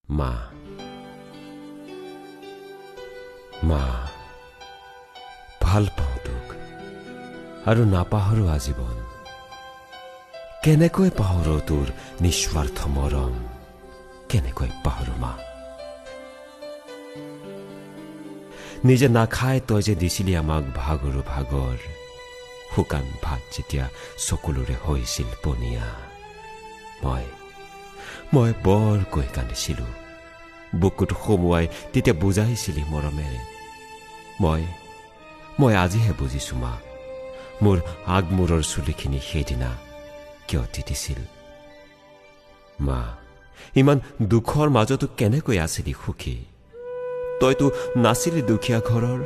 মা মা ভাল পাওঁ তোক আৰু নাপাহৰো আজীৱন কেনেকৈ পাহৰো তোৰ নিস্বাৰ্থ মৰম কেনেকৈ পাহৰো মা নিজে নাখাই তই যে দিছিলি আমাক ভাগৰো ভাগৰ শুকান ভাত যেতিয়া চকুলোৰে হৈছিল পনীয়া মই বৰকৈ কান্দিছিলো বুকুত সোমোৱাই তেতিয়া বুজাইছিলি মৰমেৰে মই আজিহে বুজিছো মা মোৰ আগমূৰৰ চুলিখিনি সেইদিনা কিয় তিতিছিল মা ইমান দুখৰ মাজতো কেনেকৈ আছিলি সুখী তইতো নাছিলি দুখীয়া ঘৰৰ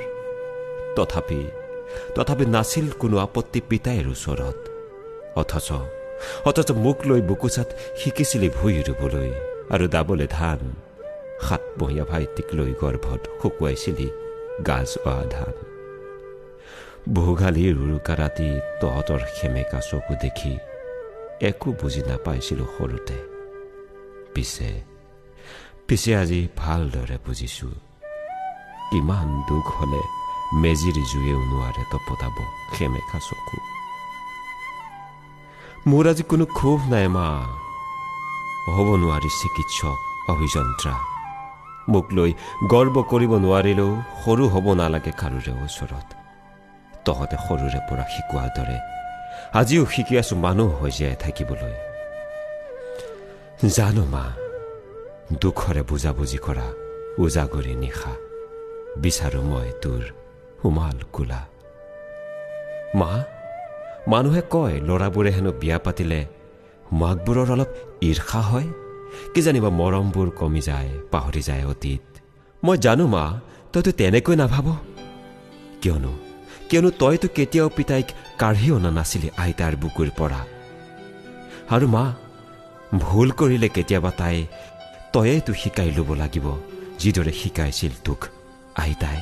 তথাপি নাছিল কোনো আপত্তি পিতাইৰ ওচৰত অথচ মোক লৈ বুকুচাত শিকিছিলি ভুই ৰুবলৈ আৰু দাবলৈ ধান 7 মহীয়া ভাইটিক লৈ গৰ্ভত শুকুৱাইছিলি গাজ হোৱা ধান ভোগালীৰ উৰুকা ৰাতি তহঁতৰ সেমেকা চকু দেখি একো বুজি নাপাইছিলো সৰুতে পিছে আজি ভালদৰে বুজিছো কিমান দুখ হলে মেজিৰ জুয়েও নোৱাৰে তপতাব সেমেকা চকু মোৰ আজি কোনো ক্ষোভ নাই মা হ'ব নোৱাৰি চিকিৎসক অভিযন্ত্ৰা মোক লৈ গৰ্ব কৰিব নোৱাৰিলেও সৰু হ'ব নালাগে কাৰোৰে ওচৰত তহঁতে সৰুৰে পৰা শিকোৱাৰ দৰে আজিও শিকি আছো মানুহ হৈ জীয়াই থাকিবলৈ জানো মা দুখৰে বুজাবুজি কৰা উজাগৰি নিশা বিচাৰো মই তোৰ উমাল কোলা মা মানুহে কয় ল'ৰাবোৰে হেনো বিয়া পাতিলে মাকবোৰৰ অলপ ঈৰ্ষা হয় কি জানিবা মৰমবোৰ কমি যায় পাহৰি যায় অতীত মই জানো মা তইতো তেনেকৈ নাভাব কিয়নো তইতো কেতিয়াও পিতাইক কাঢ়ি অনা নাছিলি আইতাৰ বুকুৰ পৰা আৰু মা ভুল কৰিলে কেতিয়াবা তইয়েতো শিকাই ল'ব লাগিব যিদৰে শিকাইছিল তোক আইতাই